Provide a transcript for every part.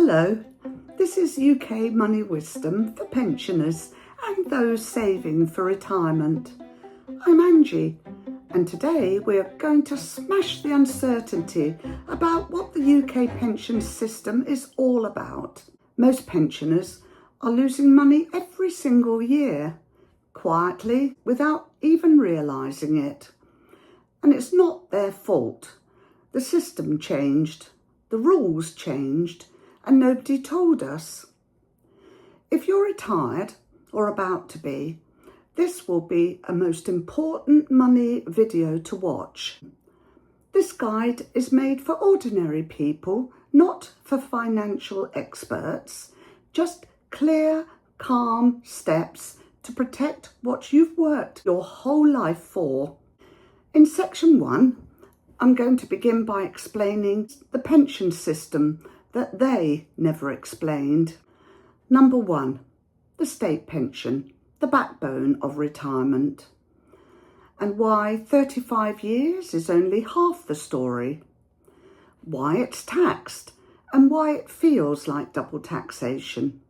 Hello, this is UK Money Wisdom for pensioners and those saving for retirement. I'm Angie, and today we're going to smash the uncertainty about what the UK pension system is all about. Most pensioners are losing money every single year, quietly, without even realising it. And it's not their fault. The system changed, the rules changed, and nobody told us. If you're retired or about to be, this will be a most important money video to watch. This guide is made for ordinary people, not for financial experts. Just clear, calm steps to protect what you've worked your whole life for. In section 1, I'm going to begin by explaining the pension system that they never explained. Number 1, the state pension, the backbone of retirement, and why 35 years is only half the story, why it's taxed and why it feels like double taxation,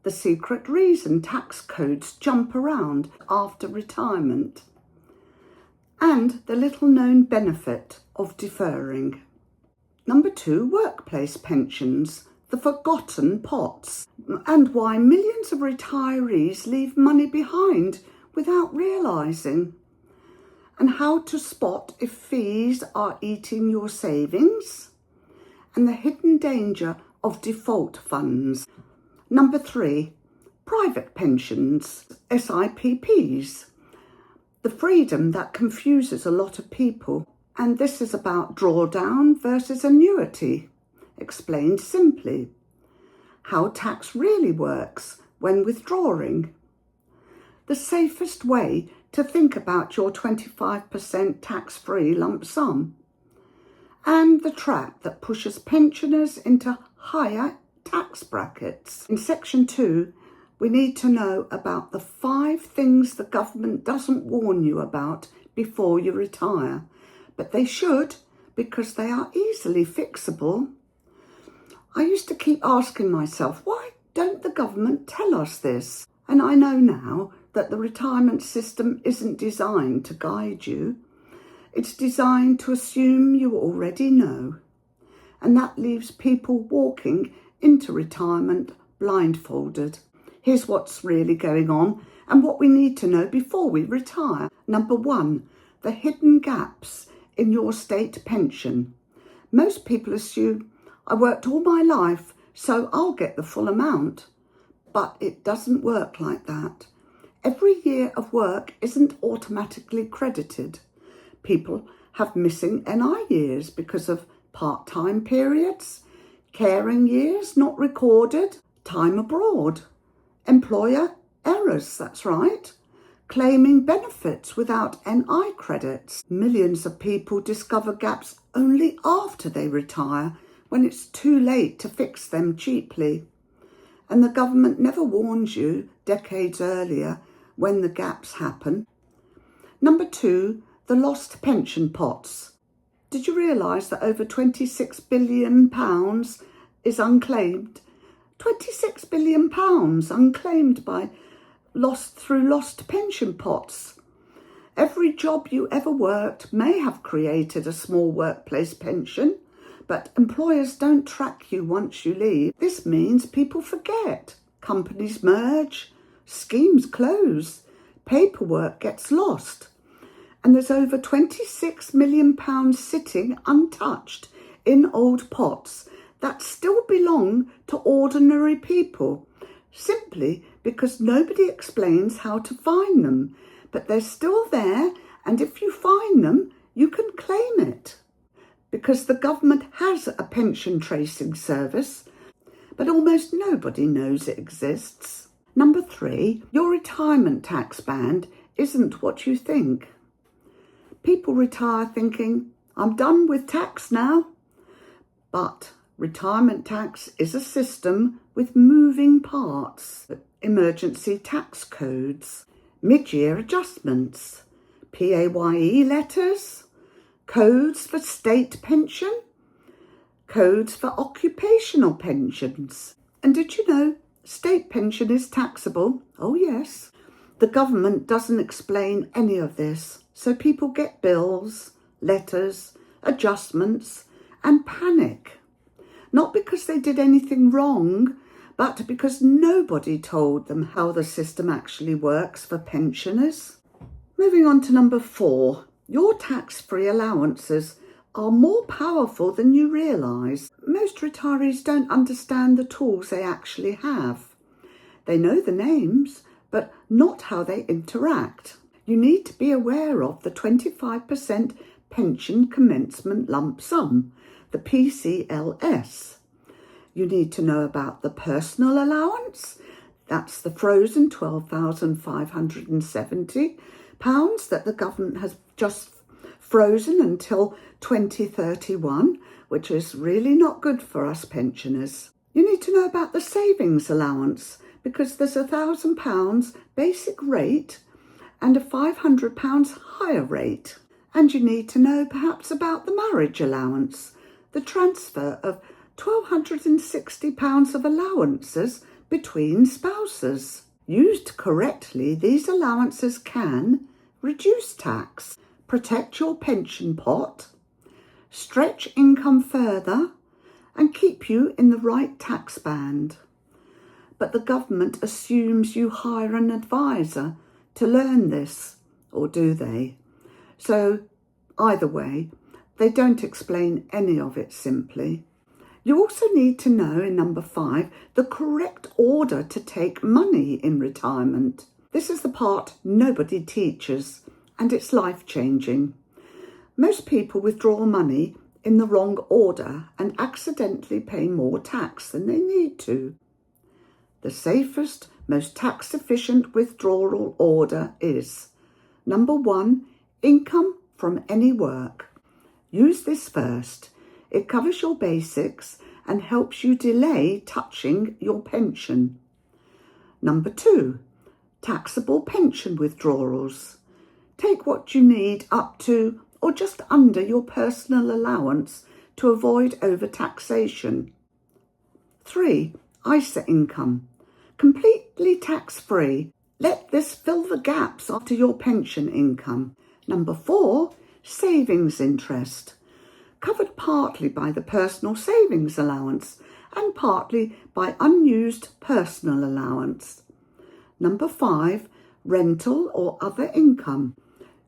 the secret reason tax codes jump around after retirement, and the little known benefit of deferring. Number 2, workplace pensions, the forgotten pots, and why millions of retirees leave money behind without realising, and how to spot if fees are eating your savings, and the hidden danger of default funds. Number 3, private pensions, SIPPs, the freedom that confuses a lot of people. And this is about drawdown versus annuity, explained simply. How tax really works when withdrawing. The safest way to think about your 25% tax-free lump sum. And the trap that pushes pensioners into higher tax brackets. In section 2, we need to know about the 5 things the government doesn't warn you about before you retire. But they should, because they are easily fixable. I used to keep asking myself, why don't the government tell us this? And I know now that the retirement system isn't designed to guide you. It's designed to assume you already know. And that leaves people walking into retirement blindfolded. Here's what's really going on and what we need to know before we retire. Number 1, the hidden gaps in your state pension. Most people assume I worked all my life, so I'll get the full amount. But it doesn't work like that. Every year of work isn't automatically credited. People have missing NI years because of part-time periods, caring years not recorded, time abroad, employer errors, that's right, claiming benefits without NI credits. Millions of people discover gaps only after they retire, when it's too late to fix them cheaply. And the government never warns you decades earlier when the gaps happen. Number 2, the lost pension pots. Did you realise that over £26 billion is unclaimed? £26 billion unclaimed by lost pension pots. Every job you ever worked may have created a small workplace pension, but employers don't track you once you leave. This means people forget, companies merge, schemes close, paperwork gets lost, and there's over £26 million sitting untouched in old pots that still belong to ordinary people, simply because nobody explains how to find them. But they're still there, and if you find them, you can claim it. Because the government has a pension tracing service, but almost nobody knows it exists. Number 3, your retirement tax band isn't what you think. People retire thinking, I'm done with tax now. But retirement tax is a system with moving parts, emergency tax codes, mid-year adjustments, PAYE letters, codes for state pension, codes for occupational pensions. And did you know state pension is taxable? Oh yes. The government doesn't explain any of this, so people get bills, letters, adjustments, and panic. Not because they did anything wrong, but because nobody told them how the system actually works for pensioners. Moving on to number 4, your tax-free allowances are more powerful than you realise. Most retirees don't understand the tools they actually have. They know the names, but not how they interact. You need to be aware of the 25% pension commencement lump sum, the PCLS. You need to know about the personal allowance. That's the frozen £12,570 that the government has just frozen until 2031, which is really not good for us pensioners. You need to know about the savings allowance because there's £1,000 basic rate and a £500 higher rate. And you need to know perhaps about the marriage allowance, the transfer of £1,260 of allowances between spouses. Used correctly, these allowances can reduce tax, protect your pension pot, stretch income further, and keep you in the right tax band. But the government assumes you hire an advisor to learn this, or do they? So either way, they don't explain any of it simply. You also need to know in number 5 the correct order to take money in retirement. This is the part nobody teaches, and it's life-changing. Most people withdraw money in the wrong order and accidentally pay more tax than they need to. The safest, most tax-efficient withdrawal order is number 1, income from any work. Use this first. It covers your basics and helps you delay touching your pension. Number 2, taxable pension withdrawals. Take what you need up to or just under your personal allowance to avoid overtaxation. 3, ISA income. Completely tax-free. Let this fill the gaps after your pension income. Number 4, savings interest. Covered partly by the personal savings allowance and partly by unused personal allowance. Number 5, rental or other income.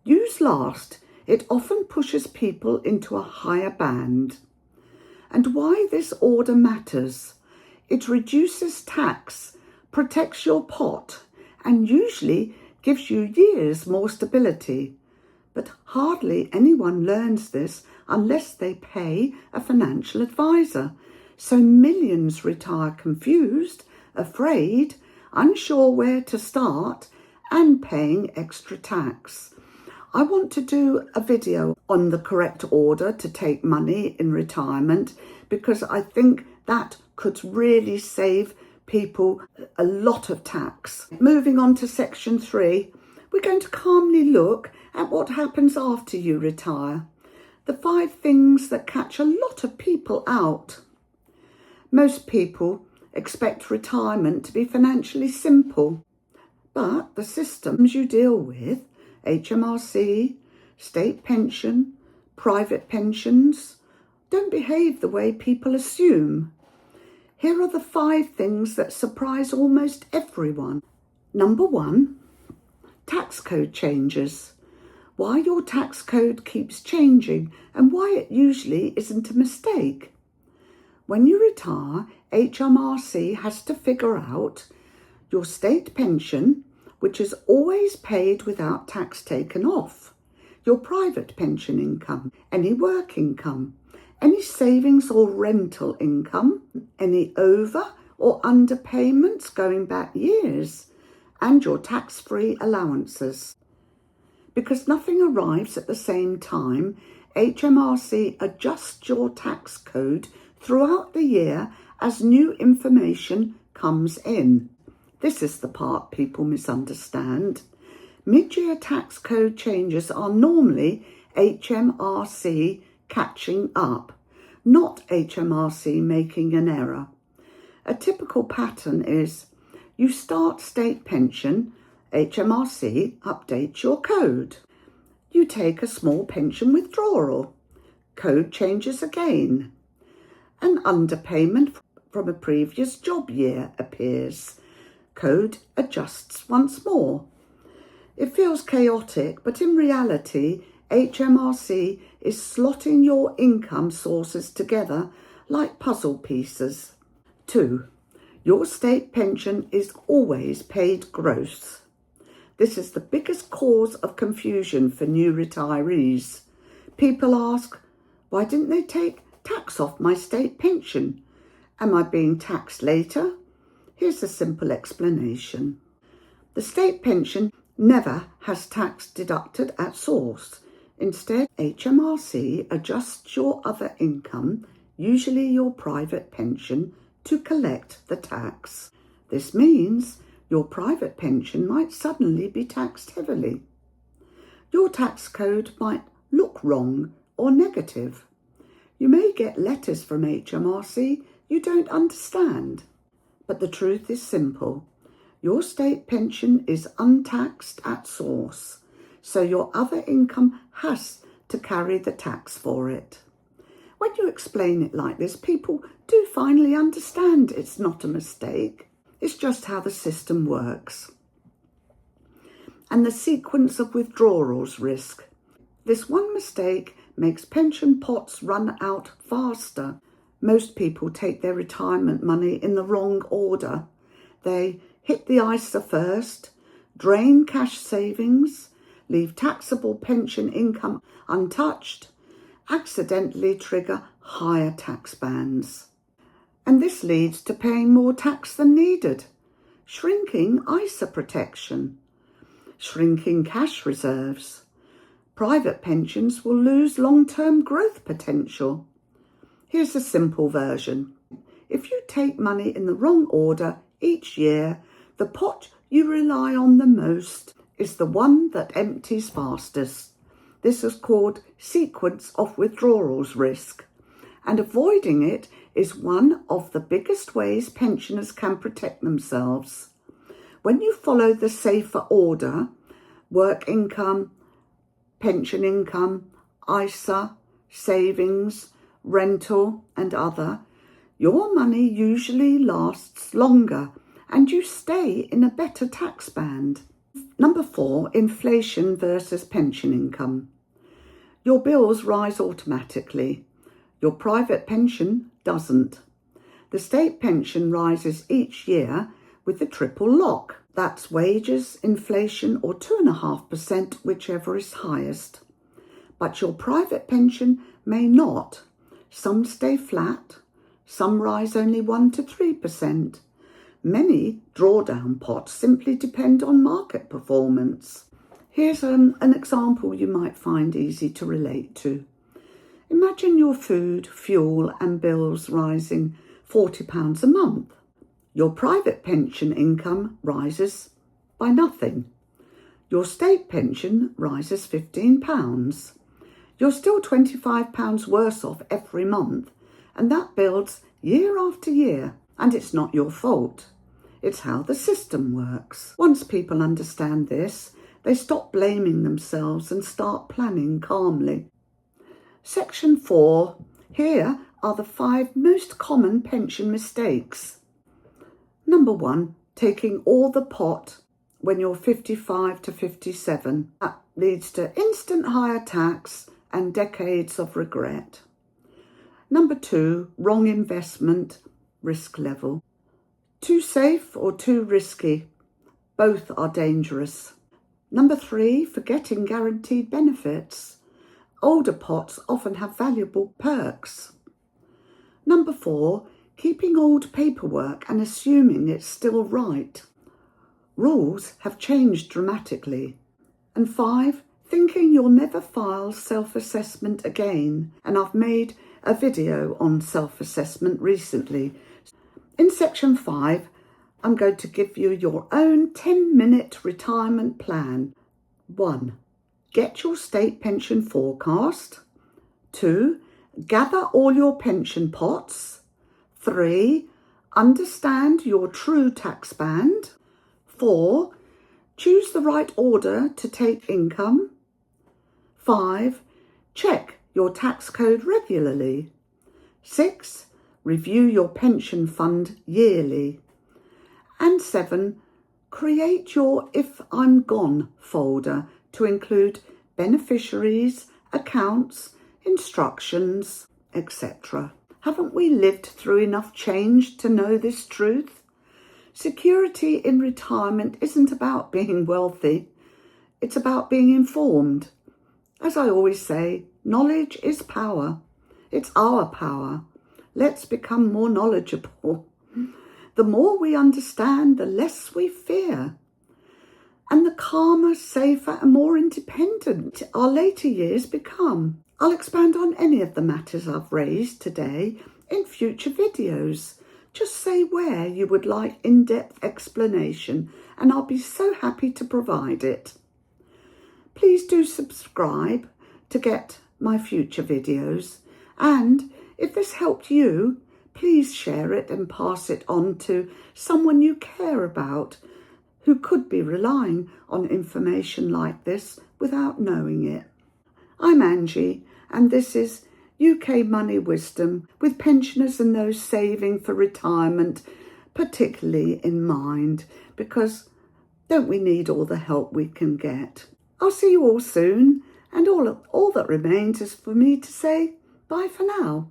Use last. It often pushes people into a higher band. And why this order matters. It reduces tax, protects your pot, and usually gives you years more stability. But hardly anyone learns this unless they pay a financial advisor. So millions retire confused, afraid, unsure where to start, and paying extra tax. I want to do a video on the correct order to take money in retirement because I think that could really save people a lot of tax. Moving on to section 3, we're going to calmly look at what happens after you retire. The 5 things that catch a lot of people out. Most people expect retirement to be financially simple, but the systems you deal with, HMRC, state pension, private pensions, don't behave the way people assume. Here are the 5 things that surprise almost everyone. Number 1, tax code changes. Why your tax code keeps changing and why it usually isn't a mistake. When you retire, HMRC has to figure out your state pension, which is always paid without tax taken off, your private pension income, any work income, any savings or rental income, any over or underpayments going back years, and your tax-free allowances. Because nothing arrives at the same time, HMRC adjusts your tax code throughout the year as new information comes in. This is the part people misunderstand. Mid-year tax code changes are normally HMRC catching up. not HMRC making an error. A typical pattern is you start state pension, HMRC updates your code. You take a small pension withdrawal, code changes again. An underpayment from a previous job year appears, code adjusts once more. It feels chaotic, but in reality, HMRC is slotting your income sources together like puzzle pieces. 2. Your state pension is always paid gross. This is the biggest cause of confusion for new retirees. People ask, why didn't they take tax off my state pension? Am I being taxed later? Here's a simple explanation. The state pension never has tax deducted at source. Instead, HMRC adjusts your other income, usually your private pension, to collect the tax. This means your private pension might suddenly be taxed heavily. Your tax code might look wrong or negative. You may get letters from HMRC you don't understand. But the truth is simple. Your state pension is untaxed at source, so your other income has to carry the tax for it. When you explain it like this, people do finally understand it's not a mistake. It's just how the system works. And the sequence of withdrawals risk. This one mistake makes pension pots run out faster. Most people take their retirement money in the wrong order. They hit the ISA first, drain cash savings, leave taxable pension income untouched, accidentally trigger higher tax bands. And this leads to paying more tax than needed, shrinking ISA protection, shrinking cash reserves. Private pensions will lose long-term growth potential. Here's a simple version. If you take money in the wrong order each year, the pot you rely on the most is the one that empties fastest. This is called sequence-of-withdrawals risk, and avoiding it is one of the biggest ways pensioners can protect themselves. When you follow the safer order, work income, pension income, ISA, savings, rental and other, your money usually lasts longer and you stay in a better tax band. Number 4, inflation versus pension income. Your bills rise automatically. Your private pension doesn't. The state pension rises each year with the triple lock. That's wages, inflation or 2.5%, whichever is highest. But your private pension may not. Some stay flat, some rise only 1 to 3%. Many drawdown pots simply depend on market performance. Here's an example you might find easy to relate to. Imagine your food, fuel and bills rising £40 a month. Your private pension income rises by nothing. Your state pension rises £15. You're still £25 worse off every month, and that builds year after year, and it's not your fault. It's how the system works. Once people understand this, they stop blaming themselves and start planning calmly. Section 4. Here are the 5 most common pension mistakes. Number 1, taking all the pot when you're 55 to 57. That leads to instant higher tax and decades of regret. Number 2, wrong investment risk level. Too safe or too risky. Both are dangerous. Number 3, forgetting guaranteed benefits. Older pots often have valuable perks. Number 4, keeping old paperwork and assuming it's still right. Rules have changed dramatically. And 5, thinking you'll never file self-assessment again. And I've made a video on self-assessment recently. In section 5, I'm going to give you your own 10-minute retirement plan. 1. Get your state pension forecast. 2. Gather all your pension pots. 3. Understand your true tax band. 4. Choose the right order to take income. 5. Check your tax code regularly. 6. Review your pension fund yearly. And 7. Create your If I'm Gone folder to include beneficiaries, accounts, instructions, etc. Haven't we lived through enough change to know this truth? Security in retirement isn't about being wealthy. It's about being informed. As I always say, knowledge is power. It's our power. Let's become more knowledgeable. The more we understand, the less we fear. And the calmer, safer and more independent our later years become. I'll expand on any of the matters I've raised today in future videos. Just say where you would like in-depth explanation and I'll be so happy to provide it. Please do subscribe to get my future videos, and if this helped you, please share it and pass it on to someone you care about who could be relying on information like this without knowing it. I'm Angie, and this is UK Money Wisdom with pensioners and those saving for retirement particularly in mind, because don't we need all the help we can get? I'll see you all soon, and all that remains is for me to say bye for now.